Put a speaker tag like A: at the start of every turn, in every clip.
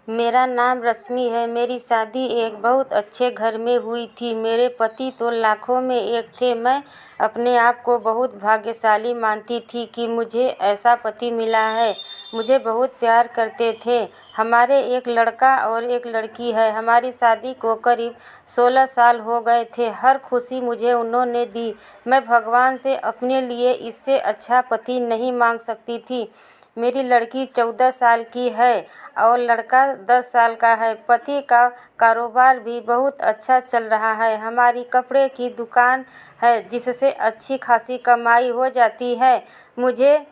A: मेरा नाम रश्मि है। मेरी शादी एक बहुत अच्छे घर में हुई थी। मेरे पति तो लाखों में एक थे। मैं अपने आप को बहुत भाग्यशाली मानती थी कि मुझे ऐसा पति मिला है। मुझे बहुत प्यार करते थे। हमारे एक लड़का और एक लड़की है। हमारी शादी को करीब 16 साल हो गए थे। हर खुशी मुझे उन्होंने दी। मैं भगवान से अपने लिए इससे अच्छा पति नहीं मांग सकती थी। मेरी लड़की 14 साल की है और लड़का 10 साल का है। पति का कारोबार भी बहुत अच्छा चल रहा है। हमारी कपड़े की दुकान है जिससे अच्छी खासी कमाई हो जाती है। मुझे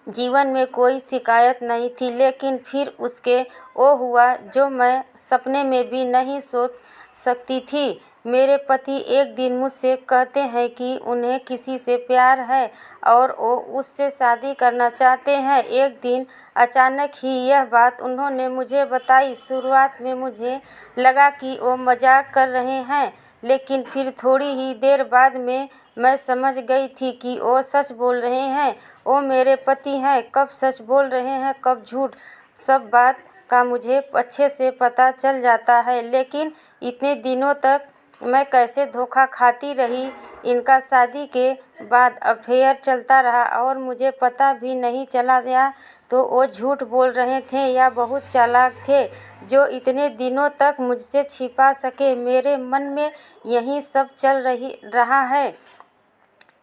A: जीवन में कोई शिकायत नहीं थी, लेकिन फिर उसके वो हुआ जो मैं सपने में भी नहीं सोच सकती थी। मेरे पति एक दिन मुझसे कहते हैं कि उन्हें किसी से प्यार है और वो उससे शादी करना चाहते हैं। एक दिन अचानक ही यह बात उन्होंने मुझे बताई। शुरुआत में मुझे लगा कि वो मजाक कर रहे हैं, लेकिन फिर थोड़ी ही देर बाद में मैं समझ गई थी कि वो सच बोल रहे हैं। वो मेरे पति हैं। कब सच बोल रहे हैं कब झूठ, सब बात का मुझे अच्छे से पता चल जाता है। लेकिन इतने दिनों तक मैं कैसे धोखा खाती रही। इनका शादी के बाद अफेयर चलता रहा और मुझे पता भी नहीं चला। या तो वो झूठ बोल रहे थे या बहुत चालाक थे जो इतने दिनों तक मुझसे छिपा सके। मेरे मन में यही सब चल रहा है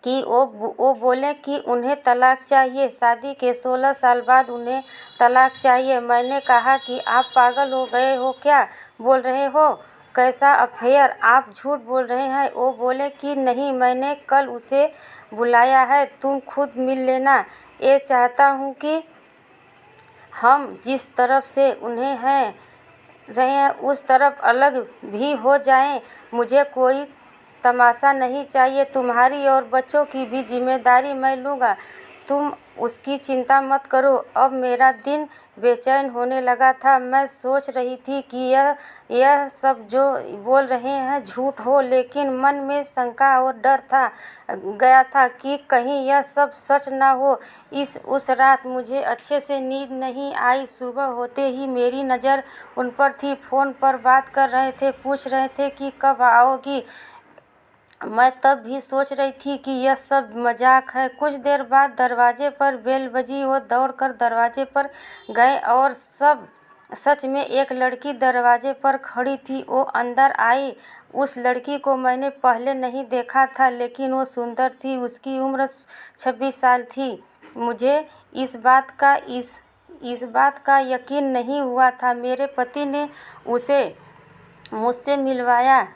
A: कि वो बोले कि उन्हें तलाक चाहिए। शादी के 16 साल बाद उन्हें तलाक चाहिए। मैंने कहा कि आप पागल हो गए हो, क्या बोल रहे हो, कैसा अफेयर, आप झूठ बोल रहे हैं। वो बोले कि नहीं, मैंने कल उसे बुलाया है, तुम खुद मिल लेना। ये चाहता हूँ कि हम जिस तरफ से उन्हें हैं रहे हैं उस तरफ अलग भी हो जाएं। मुझे कोई तमाशा नहीं चाहिए। तुम्हारी और बच्चों की भी जिम्मेदारी मैं लूँगा। तुम उसकी चिंता मत करो। अब मेरा दिन बेचैन होने लगा था। मैं सोच रही थी कि यह सब जो बोल रहे हैं झूठ हो, लेकिन मन में शंका और डर था गया था कि कहीं यह सब सच ना हो। उस रात मुझे अच्छे से नींद नहीं आई। सुबह होते ही मेरी नज़र उन पर थी। फ़ोन पर बात कर रहे थे, पूछ रहे थे कि कब आओगी। मैं तब भी सोच रही थी कि यह सब मजाक है। कुछ देर बाद दरवाजे पर बेल बजी। वो दौड़कर दरवाजे पर गए और सच में एक लड़की दरवाजे पर खड़ी थी। वो अंदर आई। उस लड़की को मैंने पहले नहीं देखा था, लेकिन वो सुंदर थी। उसकी उम्र 26 साल थी। मुझे इस बात का यकीन नहीं हुआ था। मेरे पति ने उसे मुझसे मिलवाया,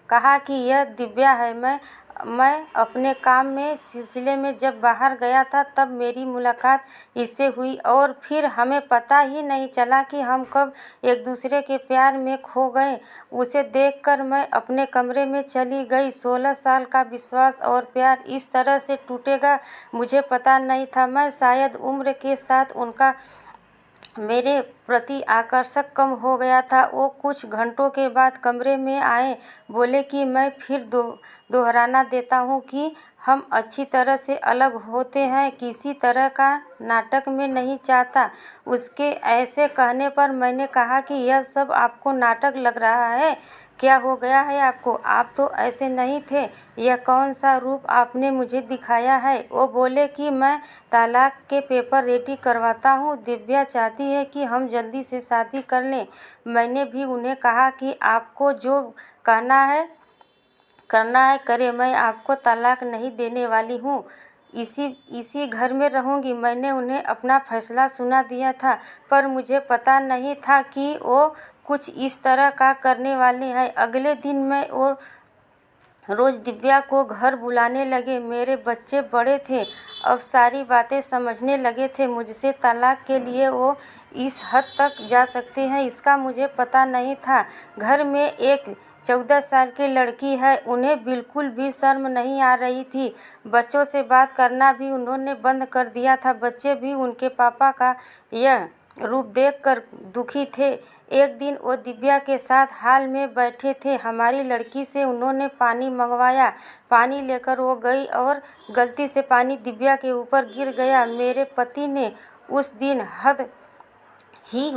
A: कहा कि यह दिव्या है। मैं अपने काम में सिलसिले में जब बाहर गया था तब मेरी मुलाकात इससे हुई और फिर हमें पता ही नहीं चला कि हम कब एक दूसरे के प्यार में खो गए। उसे देखकर मैं अपने कमरे में चली गई। 16 साल का विश्वास और प्यार इस तरह से टूटेगा मुझे पता नहीं था। मैं शायद उम्र के साथ उनका मेरे प्रति आकर्षण कम हो गया था। वो कुछ घंटों के बाद कमरे में आए, बोले कि मैं फिर दोहराना देता हूँ कि हम अच्छी तरह से अलग होते हैं, किसी तरह का नाटक में नहीं चाहता। उसके ऐसे कहने पर मैंने कहा कि यह सब आपको नाटक लग रहा है, क्या हो गया है आपको, आप तो ऐसे नहीं थे, यह कौन सा रूप आपने मुझे दिखाया है। वो बोले कि मैं तलाक के पेपर रेडी करवाता हूँ। दिव्या चाहती है कि हम जल्दी से शादी कर लें। मैंने भी उन्हें कहा कि आपको जो करना है करें, मैं आपको तलाक नहीं देने वाली हूँ, इसी घर में रहूँगी। मैंने उन्हें अपना फैसला सुना दिया था, पर मुझे पता नहीं था कि वो कुछ इस तरह का करने वाले हैं। अगले दिन मैं वो रोज़ दिव्या को घर बुलाने लगे। मेरे बच्चे बड़े थे, अब सारी बातें समझने लगे थे। मुझसे तलाक के लिए वो इस हद तक जा सकते हैं इसका मुझे पता नहीं था। घर में एक 14 साल की लड़की है। उन्हें बिल्कुल भी शर्म नहीं आ रही थी। बच्चों से बात करना भी उन्होंने बंद कर दिया था। बच्चे भी उनके पापा का यह रूप देखकर दुखी थे। एक दिन वो दिव्या के साथ हाल में बैठे थे। हमारी लड़की से उन्होंने पानी मंगवाया। पानी लेकर वो गई और गलती से पानी दिव्या के ऊपर गिर गया। मेरे पति ने उस दिन हद ही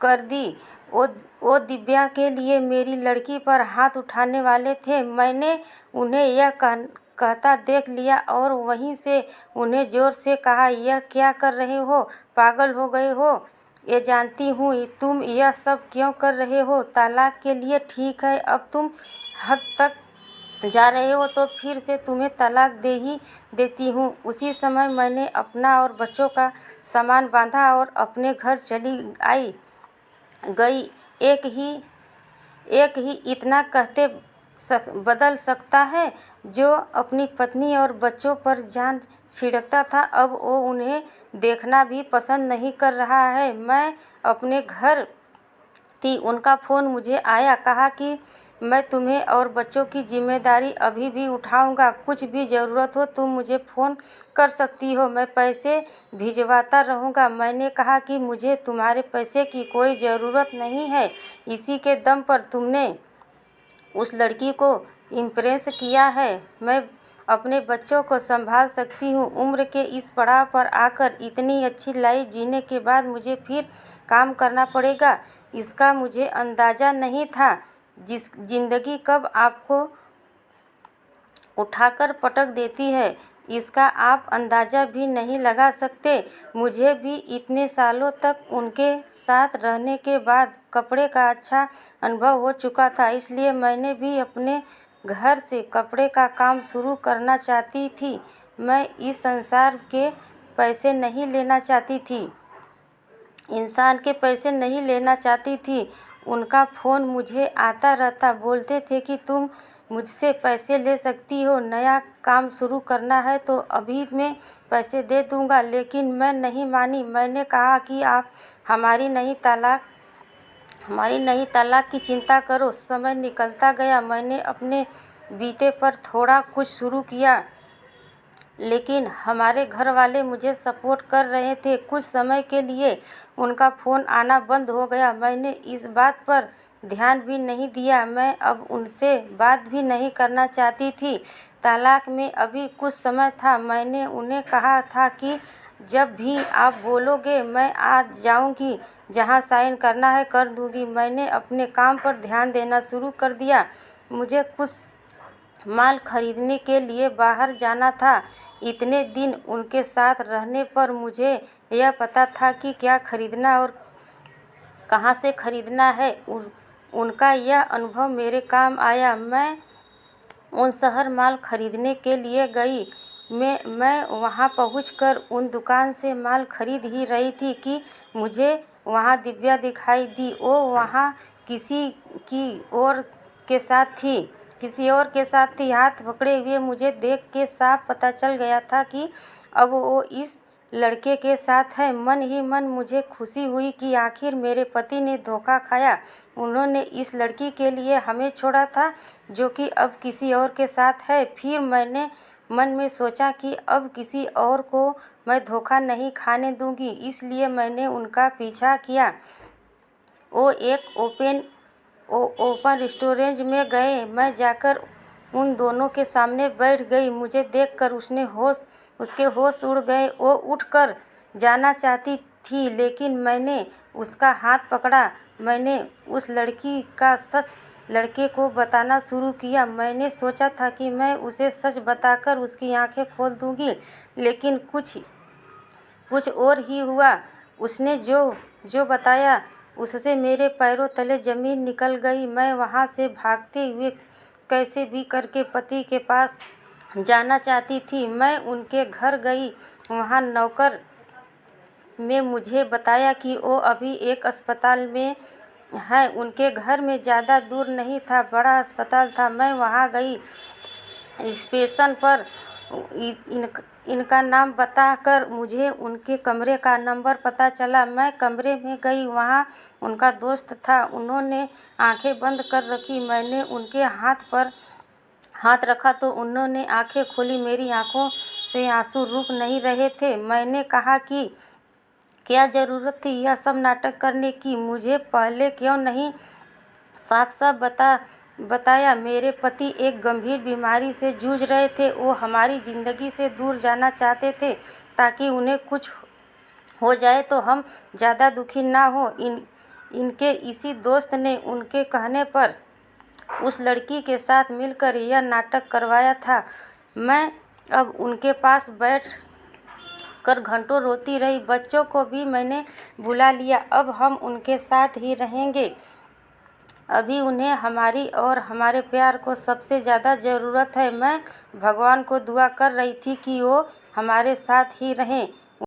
A: कर दी। वो वो दिव्या के लिए मेरी लड़की पर हाथ उठाने वाले थे। मैंने उन्हें यह कहता देख लिया और वहीं से उन्हें ज़ोर से कहा, यह क्या कर रहे हो? पागल हो गए हो? ये जानती हूँ तुम यह सब क्यों कर रहे हो। तलाक के लिए ठीक है, अब तुम हद तक जा रहे हो तो फिर से तुम्हें तलाक दे ही देती हूँ। उसी समय मैंने अपना और बच्चों का सामान बांधा और अपने घर चली गई। एक ही इतना कहते बदल सकता है। जो अपनी पत्नी और बच्चों पर जान छिड़कता था, अब वो उन्हें देखना भी पसंद नहीं कर रहा है। मैं अपने घर थी, उनका फ़ोन मुझे आया। कहा कि मैं तुम्हें और बच्चों की जिम्मेदारी अभी भी उठाऊंगा। कुछ भी ज़रूरत हो तुम मुझे फ़ोन कर सकती हो, मैं पैसे भिजवाता रहूँगा। मैंने कहा कि मुझे तुम्हारे पैसे की कोई ज़रूरत नहीं है। इसी के दम पर तुमने उस लड़की को इम्प्रेस किया है। मैं अपने बच्चों को संभाल सकती हूँ। उम्र के इस पड़ाव पर आकर इतनी अच्छी लाइफ जीने के बाद मुझे फिर काम करना पड़ेगा, इसका मुझे अंदाज़ा नहीं था। ज़िंदगी कब आपको उठाकर पटक देती है, इसका आप अंदाज़ा भी नहीं लगा सकते। मुझे भी इतने सालों तक उनके साथ रहने के बाद कपड़े का अच्छा अनुभव हो चुका था, इसलिए मैंने भी अपने घर से कपड़े का काम शुरू करना चाहती थी। मैं इस संसार के पैसे नहीं लेना चाहती थी, इंसान के पैसे नहीं लेना चाहती थी। उनका फ़ोन मुझे आता रहता, बोलते थे कि तुम मुझसे पैसे ले सकती हो, नया काम शुरू करना है तो अभी मैं पैसे दे दूँगा। लेकिन मैं नहीं मानी। मैंने कहा कि आप हमारी नई तलाक की चिंता करो। समय निकलता गया, मैंने अपने बीते पर थोड़ा कुछ शुरू किया, लेकिन हमारे घर वाले मुझे सपोर्ट कर रहे थे। कुछ समय के लिए उनका फ़ोन आना बंद हो गया। मैंने इस बात पर ध्यान भी नहीं दिया। मैं अब उनसे बात भी नहीं करना चाहती थी। तलाक में अभी कुछ समय था। मैंने उन्हें कहा था कि जब भी आप बोलोगे मैं आ जाऊंगी, जहां साइन करना है कर दूंगी। मैंने अपने काम पर ध्यान देना शुरू कर दिया। मुझे कुछ माल खरीदने के लिए बाहर जाना था। इतने दिन उनके साथ रहने पर मुझे यह पता था कि क्या खरीदना और कहाँ से खरीदना है। उनका यह अनुभव मेरे काम आया। मैं उन शहर माल खरीदने के लिए गई। मैं वहां पहुंचकर उन दुकान से माल खरीद ही रही थी कि मुझे वहां दिव्या दिखाई दी। वो वहां किसी और के साथ थी। हाथ पकड़े हुए मुझे देख के साफ पता चल गया था कि अब वो इस लड़के के साथ है। मन ही मन मुझे खुशी हुई कि आखिर मेरे पति ने धोखा खाया। उन्होंने इस लड़की के लिए हमें छोड़ा था, जो कि अब किसी और के साथ है। फिर मैंने मन में सोचा कि अब किसी और को मैं धोखा नहीं खाने दूंगी, इसलिए मैंने उनका पीछा किया। वो एक ओपन रेस्टोरेंट में गए। मैं जाकर उन दोनों के सामने बैठ गई। मुझे देखकर उसके होश उड़ गए। वो उठकर जाना चाहती थी, लेकिन मैंने उसका हाथ पकड़ा। मैंने उस लड़की का सच लड़के को बताना शुरू किया। मैंने सोचा था कि मैं उसे सच बताकर उसकी आंखें खोल दूंगी, लेकिन कुछ और ही हुआ। उसने जो बताया उससे मेरे पैरों तले ज़मीन निकल गई। मैं वहाँ से भागते हुए कैसे भी करके पति के पास जाना चाहती थी। मैं उनके घर गई। वहाँ नौकर ने मुझे बताया कि वो अभी एक अस्पताल में है। उनके घर में ज़्यादा दूर नहीं था, बड़ा अस्पताल था। मैं वहाँ गई। रिसेप्शन पर इनका नाम बताकर मुझे उनके कमरे का नंबर पता चला। मैं कमरे में गई, वहाँ उनका दोस्त था। उन्होंने आंखें बंद कर रखी। मैंने उनके हाथ पर हाथ रखा तो उन्होंने आंखें खोली। मेरी आंखों से आंसू रुक नहीं रहे थे। मैंने कहा कि क्या ज़रूरत थी यह सब नाटक करने की? मुझे पहले क्यों नहीं साफ साफ बताया? मेरे पति एक गंभीर बीमारी से जूझ रहे थे। वो हमारी ज़िंदगी से दूर जाना चाहते थे ताकि उन्हें कुछ हो जाए तो हम ज़्यादा दुखी ना हो। इनके इसी दोस्त ने उनके कहने पर उस लड़की के साथ मिलकर यह नाटक करवाया था। मैं अब उनके पास बैठ कर घंटों रोती रही। बच्चों को भी मैंने बुला लिया, अब हम उनके साथ ही रहेंगे। अभी उन्हें हमारी और हमारे प्यार को सबसे ज़्यादा ज़रूरत है। मैं भगवान को दुआ कर रही थी कि वो हमारे साथ ही रहें।